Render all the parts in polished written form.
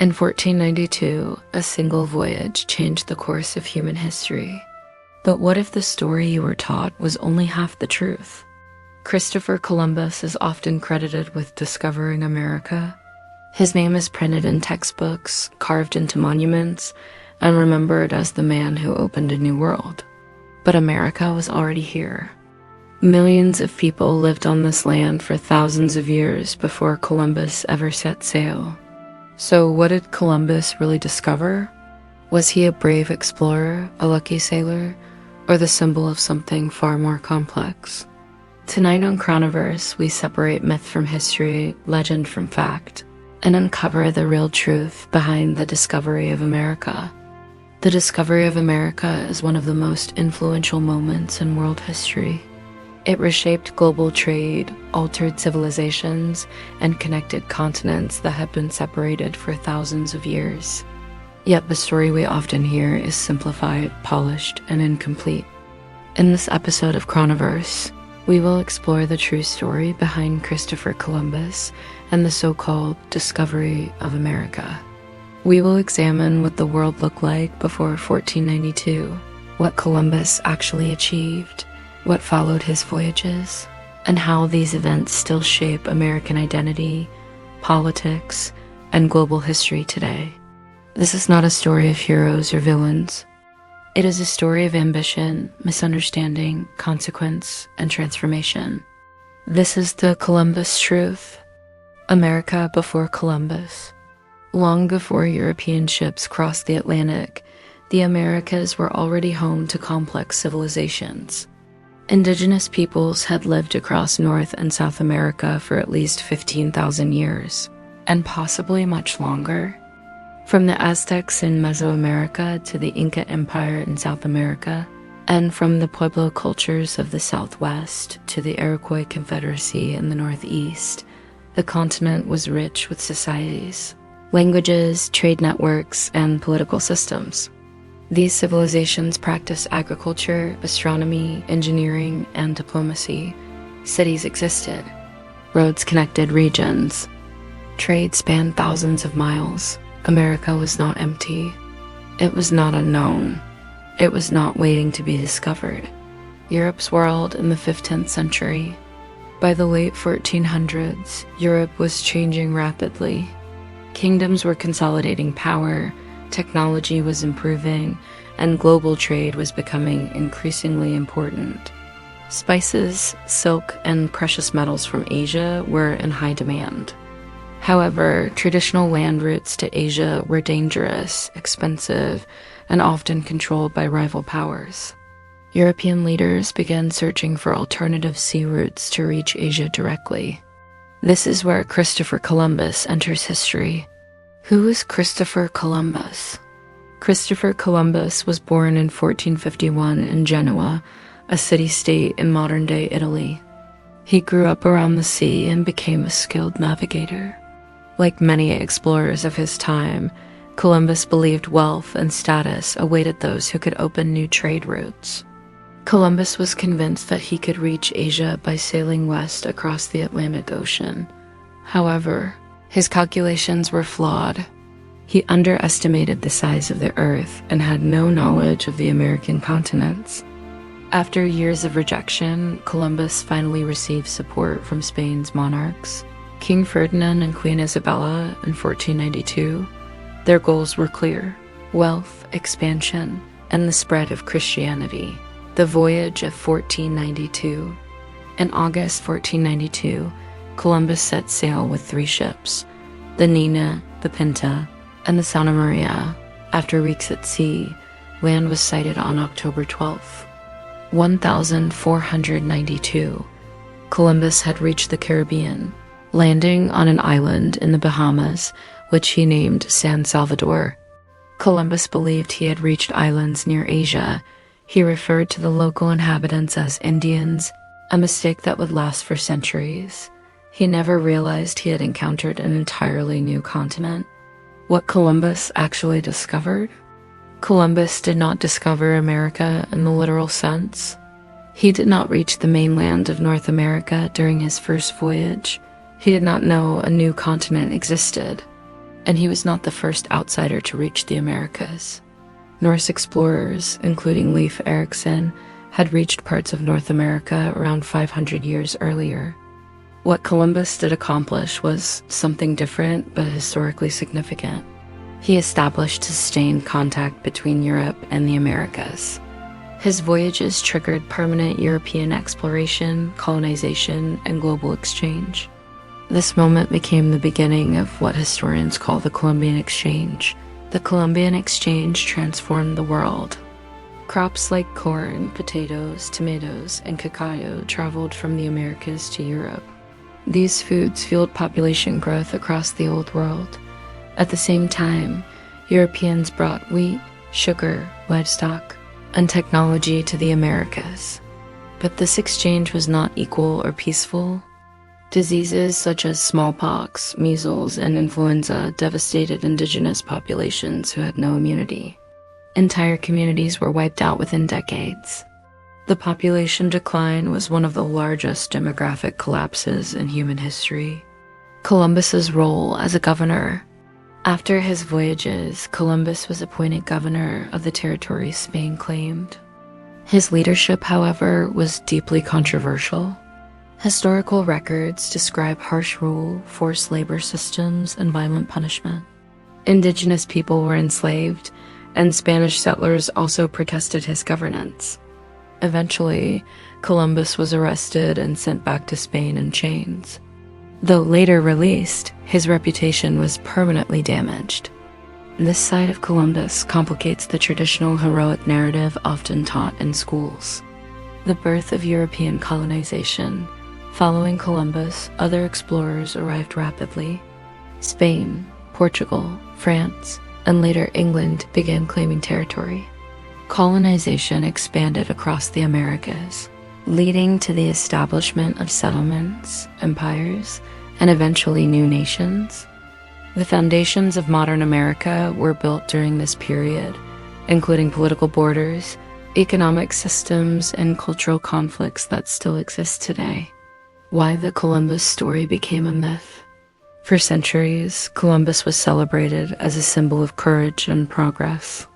In 1492, a single voyage changed the course of human history. But what if the story you were taught was only half the truth? Christopher Columbus is often credited with discovering America. His name is printed in textbooks, carved into monuments, and remembered as the man who opened a new world. But America was already here. Millions of people lived on this land for thousands of years before Columbus ever set sail. So what did Columbus really discover? Was he a brave explorer, a lucky sailor, or the symbol of something far more complex? Tonight on Chronoverse, we separate myth from history, legend from fact, and uncover the real truth behind the discovery of America. The discovery of America is one of the most influential moments in world history. It reshaped global trade, altered civilizations, and connected continents that had been separated for thousands of years. Yet the story we often hear is simplified, polished, and incomplete. In this episode of Chronoverse, we will explore the true story behind Christopher Columbus and the so-called discovery of America. We will examine what the world looked like before 1492, what Columbus actually achieved, what followed his voyages, and how these events still shape American identity, politics, and global history today. This is not a story of heroes or villains. It is a story of ambition, misunderstanding, consequence, and transformation. This is the Columbus truth. America before Columbus. Long before European ships crossed the Atlantic, the Americas were already home to complex civilizations. Indigenous peoples had lived across North and South America for at least 15,000 years, and possibly much longer. From the Aztecs in Mesoamerica to the Inca Empire in South America, and from the Pueblo cultures of the Southwest to the Iroquois Confederacy in the Northeast, the continent was rich with societies, languages, trade networks, and political systems. These civilizations practiced agriculture, astronomy, engineering, and diplomacy. Cities existed. Roads connected regions. Trade spanned thousands of miles. America was not empty. It was not unknown. It was not waiting to be discovered. Europe swirled in the 15th century. By the late 1400s, Europe was changing rapidly. Kingdoms were consolidating power, technology was improving, and global trade was becoming increasingly important. Spices, silk, and precious metals from Asia were in high demand. However, traditional land routes to Asia were dangerous, expensive, and often controlled by rival powers. European leaders began searching for alternative sea routes to reach Asia directly. This is where Christopher Columbus enters history. Who is Christopher Columbus? Christopher Columbus was born in 1451 in Genoa, a city-state in modern-day Italy. He grew up around the sea and became a skilled navigator. Like many explorers of his time, Columbus believed wealth and status awaited those who could open new trade routes. Columbus was convinced that he could reach Asia by sailing west across the Atlantic Ocean. However, his calculations were flawed. He underestimated the size of the Earth and had no knowledge of the American continents. After years of rejection, Columbus finally received support from Spain's monarchs, King Ferdinand and Queen Isabella, in 1492. Their goals were clear: wealth, expansion, and the spread of Christianity. The Voyage of 1492. In August 1492, Columbus set sail with 3 ships, the Nina, the Pinta, and the Santa Maria. After weeks at sea, land was sighted on October 12th. 1492, Columbus had reached the Caribbean, landing on an island in the Bahamas, which he named San Salvador. Columbus believed he had reached islands near Asia. He referred to the local inhabitants as Indians, a mistake that would last for centuries. He never realized he had encountered an entirely new continent. What Columbus actually discovered? Columbus did not discover America in the literal sense. He did not reach the mainland of North America during his first voyage. He did not know a new continent existed. And he was not the first outsider to reach the Americas. Norse explorers, including Leif Erikson, had reached parts of North America around 500 years earlier. What Columbus did accomplish was something different but historically significant. He established sustained contact between Europe and the Americas. His voyages triggered permanent European exploration, colonization, and global exchange. This moment became the beginning of what historians call the Columbian Exchange. The Columbian Exchange transformed the world. Crops like corn, potatoes, tomatoes, and cacao traveled from the Americas to Europe. These foods fueled population growth across the Old World. At the same time, Europeans brought wheat, sugar, livestock, and technology to the Americas. But this exchange was not equal or peaceful. Diseases such as smallpox, measles, and influenza devastated indigenous populations who had no immunity. Entire communities were wiped out within decades. The population decline was one of the largest demographic collapses in human history. Columbus's role as a governor. After his voyages, Columbus was appointed governor of the territory Spain claimed. His leadership, however, was deeply controversial. Historical records describe harsh rule, forced labor systems, and violent punishment. Indigenous people were enslaved, and Spanish settlers also protested his governance. Eventually, Columbus was arrested and sent back to Spain in chains. Though later released, his reputation was permanently damaged. This side of Columbus complicates the traditional heroic narrative often taught in schools. The birth of European colonization. Following Columbus, other explorers arrived rapidly. Spain, Portugal, France, and later England began claiming territory. Colonization expanded across the Americas, leading to the establishment of settlements, empires, and eventually new nations. The foundations of modern America were built during this period, including political borders, economic systems, and cultural conflicts that still exist today. Why the Columbus story became a myth. For centuries, Columbus was celebrated as a symbol of courage and progress.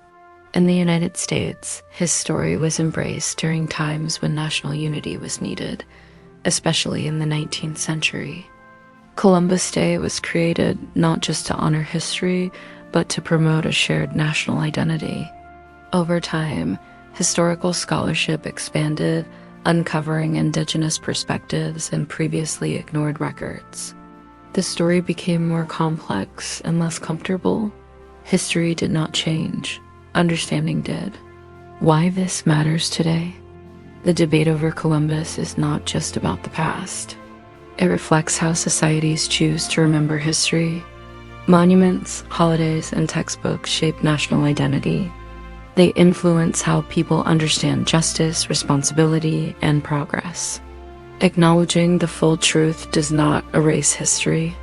In the United States, his story was embraced during times when national unity was needed, especially in the 19th century. Columbus Day was created not just to honor history, but to promote a shared national identity. Over time, historical scholarship expanded, uncovering indigenous perspectives and previously ignored records. The story became more complex and less comfortable. History did not change. Understanding did. Why this matters today? The debate over Columbus is not just about the past. It reflects how societies choose to remember history. Monuments, holidays, and textbooks shape national identity. They influence how people understand justice, responsibility, and progress. Acknowledging the full truth does not erase history.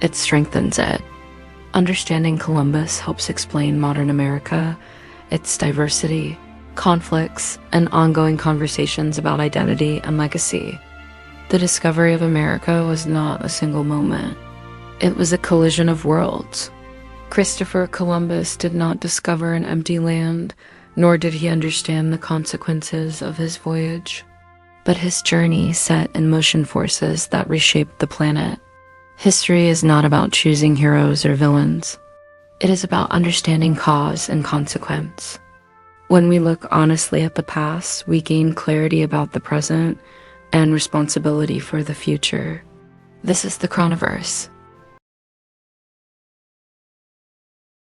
It strengthens it. Understanding Columbus helps explain modern America, its diversity, conflicts, and ongoing conversations about identity and legacy. The discovery of America was not a single moment. It was a collision of worlds. Christopher Columbus did not discover an empty land, nor did he understand the consequences of his voyage. But his journey set in motion forces that reshaped the planet. History is not about choosing heroes or villains. It is about understanding cause and consequence. When we look honestly at the past, we gain clarity about the present and responsibility for the future. This is the Chronoverse.